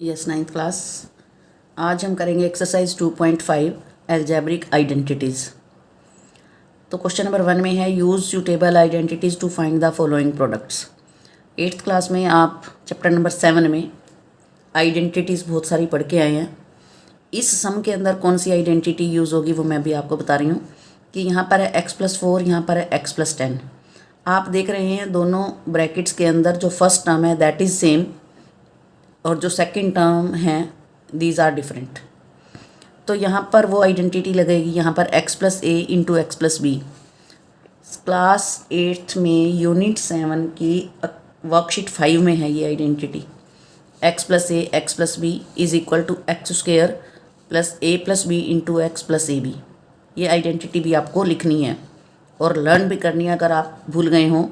Yes, ninth class. आज हम करेंगे एक्सरसाइज 2.5 एल्जेब्रिक आइडेंटिटीज़। तो क्वेश्चन नंबर 1 में है use suitable identities to find the following products. Eighth class में आप चैप्टर नंबर 7 में आइडेंटिटीज़ बहुत सारी पढ़ के आए हैं। इस सम के अंदर कौन सी आइडेंटिटी यूज़ होगी वो मैं भी आपको बता रही हूँ कि यहाँ पर है x+4, यहाँ पर है x+10। आप देख रहे हैं दोनों ब्रैकेट्स के अंदर जो फर्स्ट टर्म है दैट इज़ सेम और जो सेकंड टर्म है दीज आर डिफरेंट। तो यहाँ पर वो आइडेंटिटी लगेगी, यहाँ पर x+a into x+b। Class 8th में यूनिट 7 की वर्कशीट 5 में है ये identity. x+a x+b is equal to x² plus a+b into x+ab। ये आइडेंटिटी भी आपको लिखनी है और लर्न भी करनी है। अगर आप भूल गए हों,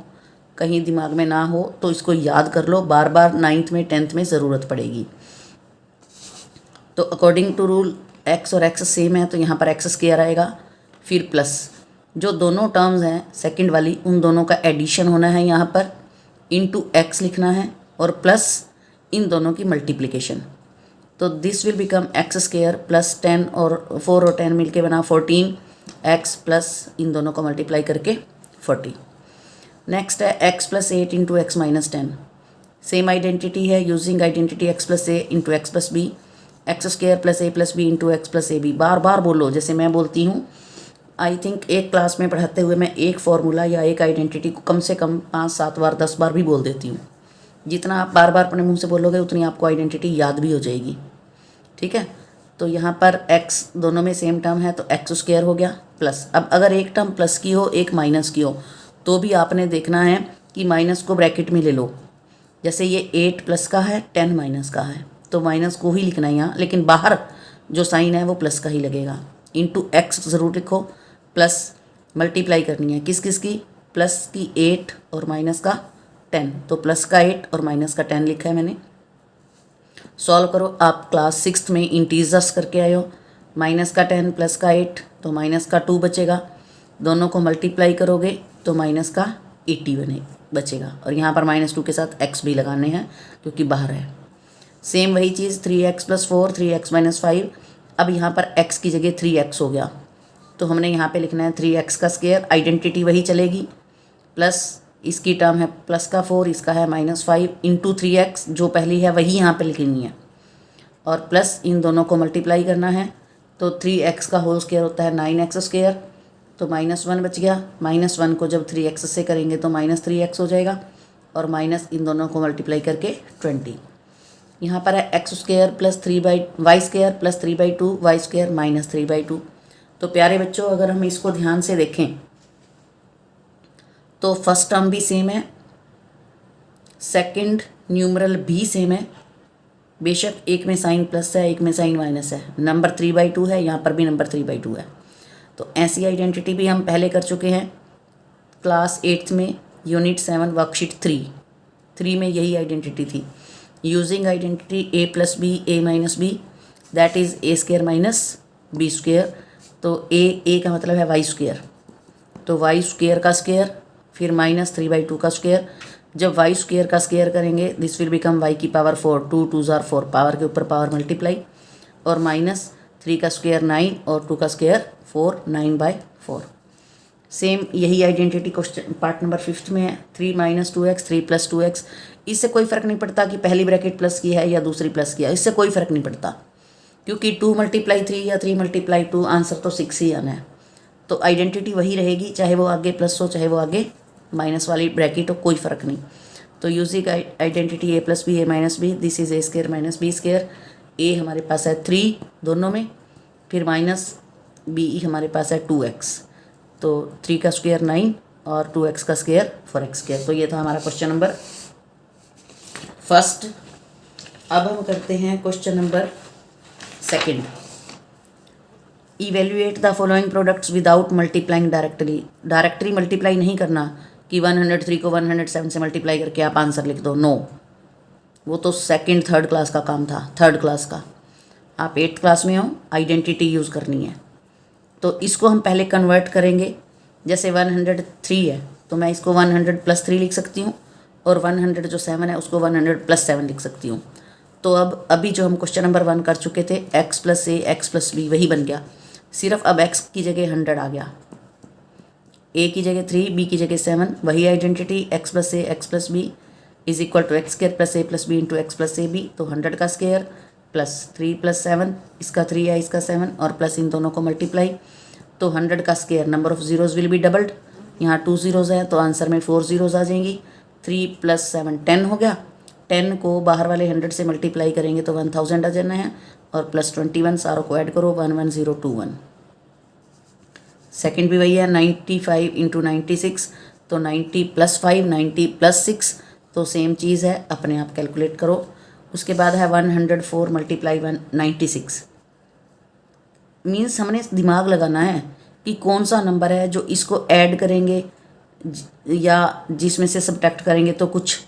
कहीं दिमाग में ना हो तो इसको याद कर लो, बार बार 9th में 10th में ज़रूरत पड़ेगी। तो अकॉर्डिंग टू रूल x और x सेम है तो यहाँ पर x² आएगा, फिर प्लस जो दोनों टर्म्स हैं सेकंड वाली उन दोनों का एडिशन होना है यहाँ पर, इनटू x लिखना है और प्लस इन दोनों की मल्टीप्लिकेशन। तो this will become x² plus 10 और 4 और 10 मिलके बना 14 x प्लस इन दोनों को मल्टीप्लाई करके 40। नेक्स्ट है x+8 into x-10। Same identity है using identity x+a into x+b, x² plus a+b into x+ab। बार बार बोलो जैसे मैं बोलती हूँ। आई थिंक एक क्लास में पढ़ाते हुए मैं एक फार्मूला या एक आइडेंटिटी को कम से कम 5-7 बार 10 बार भी बोल देती हूँ। जितना आप बार बार अपने मुंह से बोलोगे उतनी आपको आइडेंटिटी याद भी हो जाएगी। ठीक है, तो यहाँ पर x दोनों में सेम टर्म है तो x² हो गया प्लस। अब अगर एक टर्म प्लस की हो एक माइनस की हो तो भी आपने देखना है कि माइनस को ब्रैकेट में ले लो। जैसे ये 8 प्लस का है 10 माइनस का है तो माइनस को ही लिखना है यहाँ, लेकिन बाहर जो साइन है वो प्लस का ही लगेगा। इंटू x ज़रूर लिखो, प्लस मल्टीप्लाई करनी है किस किस की, प्लस की 8 और माइनस का 10। तो प्लस का 8 और माइनस का 10 लिखा है मैंने। सॉल्व करो। आप क्लास 6th में इंटीजर्स करके आए हो। माइनस का 10 प्लस का 8 तो माइनस का 2 बचेगा। दोनों को मल्टीप्लाई करोगे तो माइनस का 80 बचेगा और यहाँ पर -2 के साथ x भी लगाने हैं क्योंकि बाहर है। सेम वही चीज़ 3x+4 3x-5। अब यहाँ पर x की जगह 3x हो गया तो हमने यहाँ पे लिखना है 3x²। आइडेंटिटी वही चलेगी, प्लस इसकी टर्म है प्लस का 4, इसका है -5 इंटू 3x जो पहली है वही यहाँ पे लिखनी है और प्लस इन दोनों को मल्टीप्लाई करना है। तो 3x का होल स्क्वायर होता है 9x²। तो -1 बच गया। -1 को जब 3x से करेंगे तो -3x हो जाएगा और माइनस इन दोनों को मल्टीप्लाई करके 20। यहाँ पर है x² plus y² plus 3/2 y² minus 3/2। तो प्यारे बच्चों अगर हम इसको ध्यान से देखें तो फर्स्ट टर्म भी सेम है, सेकंड न्यूमरल भी सेम है। बेशक एक में साइन प्लस है एक में साइन माइनस है, नंबर 3/2 है, यहाँ पर भी नंबर 3/2 है। तो ऐसी आइडेंटिटी भी हम पहले कर चुके हैं क्लास 8th में यूनिट 7 वर्कशीट 3 में यही आइडेंटिटी थी। Using identity a+b a-b that is a² minus b²। तो a का मतलब है y², तो y² का स्क्वायर फिर -3/2 का स्क्वायर। जब y² का स्क्वायर करेंगे दिस विल बिकम y की पावर 4, 2 2 आर 4, पावर के ऊपर पावर मल्टीप्लाई और -3 का स्क्वायर 9 और 2 का स्क्वायर 4, 9/4। सेम यही identity question part number 5th में है 3 - 2x 3 + 2x। इससे कोई फ़र्क नहीं पड़ता कि पहली ब्रैकेट प्लस की है या दूसरी प्लस की है, इससे कोई फ़र्क नहीं पड़ता क्योंकि 2 × 3 या 3 × 2 आंसर तो 6 ही आना है। तो आइडेंटिटी वही रहेगी, चाहे वो आगे प्लस हो चाहे वो आगे माइनस वाली ब्रैकेट हो, कोई फ़र्क नहीं। तो using identity a+b a-b this is a² minus b²। a हमारे पास है 3 दोनों में, फिर -b हमारे पास है 2x। तो 3 का स्क्वायर 9 और 2x का स्क्वायर 4x²। तो ये था हमारा क्वेश्चन नंबर फर्स्ट। अब हम करते हैं question number second. Evaluate the following products without multiplying directly multiply नहीं करना कि 103 को 107 से मल्टीप्लाई करके आप आंसर लिख दो, नो। वो तो सेकंड थर्ड क्लास का काम था, थर्ड क्लास का। आप 8th क्लास में हो, आइडेंटिटी यूज़ करनी है। तो इसको हम पहले कन्वर्ट करेंगे। जैसे 103 है तो मैं इसको 100 + 3 लिख सकती हूँ और 100 जो 7 है उसको 100 + 7 लिख सकती हूँ। तो अब अभी जो हम क्वेश्चन नंबर 1 कर चुके थे x plus a x plus B वही बन गया, सिर्फ अब x की जगह 100 आ गया, a की जगह 3, b की जगह 7, वही identity x plus a x plus b is equal to x square plus a plus b into x plus a b. तो 100 का स्क्र प्लस 3 प्लस 7, इसका 3 है इसका 7 और प्लस इन दोनों को मल्टीप्लाई, तो 100 का square number of zeros will be doubled, यहाँ 2 जीरोज़ है तो आंसर में 4 जीरोज़ आ जाएंगी। 3 प्लस 7 10 हो गया, 10 को बाहर वाले 100 से मल्टीप्लाई करेंगे तो 1000 आ जाना है और प्लस 21 सारों को ऐड करो 11021। सेकंड भी वही है 95 इंटू 96, तो 90 प्लस 5 90 प्लस 6, तो सेम चीज़ है, अपने आप कैलकुलेट करो। उसके बाद है 104 मल्टीप्लाई 196, मीन्स हमने दिमाग लगाना है कि कौन सा नंबर है जो इसको ऐड करेंगे या जिसमें से सब्ट्रैक्ट करेंगे तो कुछ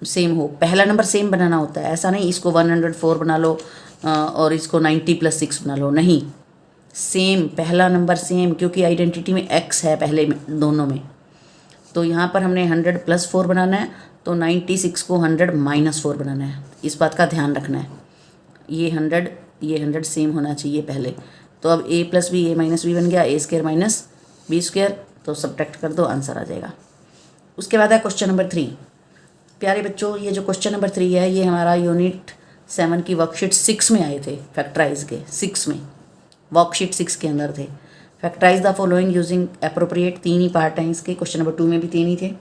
सेम हो। पहला नंबर सेम बनाना होता है, ऐसा नहीं इसको 104 बना लो और इसको 90 प्लस 6 बना लो, नहीं, सेम पहला नंबर सेम, क्योंकि आइडेंटिटी में x है पहले में दोनों में। तो यहाँ पर हमने 100 प्लस 4 बनाना है, तो 96 को 100 माइनस 4 बनाना है, इस बात का ध्यान रखना है। ये 100 सेम होना चाहिए पहले। तो अब a plus b a minus b बन गया, a square minus b square, तो सब्ट्रैक्ट कर दो आंसर आ जाएगा। उसके बाद है क्वेश्चन नंबर 3। प्यारे बच्चों, ये जो क्वेश्चन नंबर 3 है ये हमारा यूनिट 7 की वर्कशीट 6 में आए थे, फैक्टराइज के 6 में, वर्कशीट 6 के अंदर थे। Factorise the following using appropriate, 3 ही पार्ट हैं इसके, क्वेश्चन नंबर 2 में भी 3 ही थे।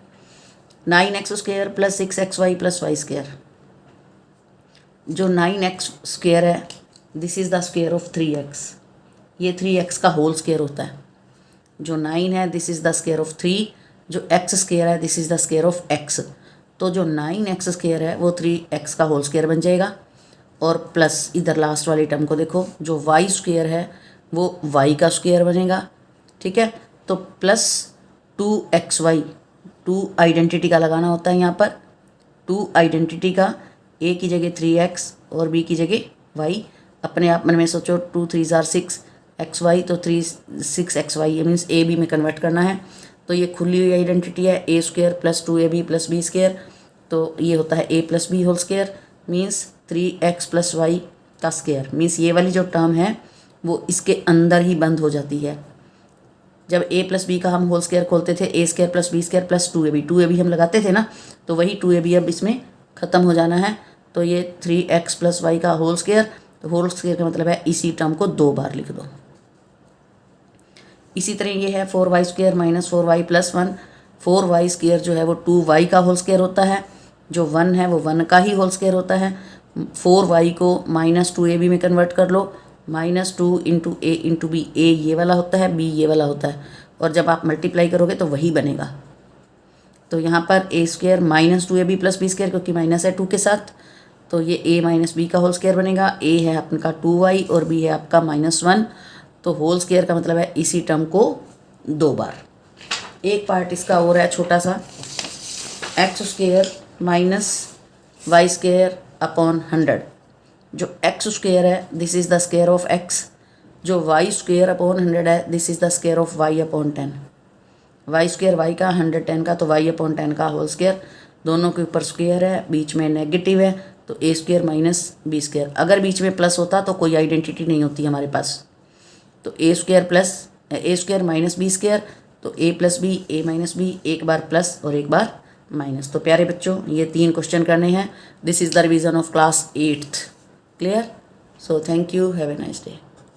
9x square plus 6xy plus y square, जो 9x स्क्वायर है this is the square of 3x, ये 3x का होल स्क्वायर होता है। जो 9 है this is the square of 3, जो x स्क्वायर है this is the square of x, तो जो 9x स्क्वायर है वो 3x का होल स्क्वायर बन जाएगा। और प्लस इधर लास्ट वाली टर्म को देखो, जो y स्क्वायर है वो y का स्क्वायर बनेगा, ठीक है। तो प्लस 2xy, 2 आइडेंटिटी का लगाना होता है यहाँ पर, 2 आइडेंटिटी का, a की जगह 3x और b की जगह y, अपने आप मन में सोचो 2 3 जार 6 xy, तो 3 6 xy, ये मीन्स a b में कन्वर्ट करना है। तो ये खुली हुई आइडेंटिटी है, a square plus 2ab plus b square, तो ये होता है a plus b whole square, means 3x plus y का स्क्वायर, मीन्स ये वाली जो टर्म है वो इसके अंदर ही बंद हो जाती है। जब a प्लस बी का हम होल स्क्वायर खोलते थे, a square plus b square plus 2ab हम लगाते थे ना, तो वही 2ab अब इसमें ख़त्म हो जाना है। तो ये 3x प्लस वाई का होल स्क्वायर, तो होल स्क्वायर का मतलब है इसी टर्म को 2 बार लिख दो। इसी तरह ये है 4y square minus 4y plus 1, 4y square जो है वो 2y का होल स्क्वायर होता है, जो 1 है वो 1 का ही होल स्क्वायर होता है। 4y को माइनस 2ab में कन्वर्ट कर लो, माइनस 2 इंटू ए इंटू बी, ए ये वाला होता है, बी ये वाला होता है, और जब आप मल्टीप्लाई करोगे तो वही बनेगा। तो यहाँ पर a square minus 2ab plus b square, क्योंकि माइनस है 2 के साथ, तो ये a माइनस बी का होल स्क्वायर बनेगा। a है आपका 2y और b है आपका -1, तो होल स्क्वायर का मतलब है इसी टर्म को 2 बार। एक पार्ट इसका और है छोटा सा, x square minus y square upon 100, जो एक्स स्क्वायर है this is the square of x, जो वाई स्क्वायर अपॉन 100 है this is the square of y upon 10। Y square y का, 100 10 का, तो वाई अपॉन 10 का होल स्क्वायर, दोनों के ऊपर स्क्वायर है, बीच में नेगेटिव है, तो ए स्क्वायर माइनस बी स्क्वायर। अगर बीच में प्लस होता तो कोई आइडेंटिटी नहीं होती हमारे पास, तो ए स्क्वायर प्लस ए स्क्वायर माइनस बी स्क्वायर, तो ए plus b a minus B, एक बार प्लस और एक बार माइनस। तो प्यारे बच्चों ये 3 क्वेश्चन करने हैं। This is the revision of class 8th। Clear? So thank you, have a nice day.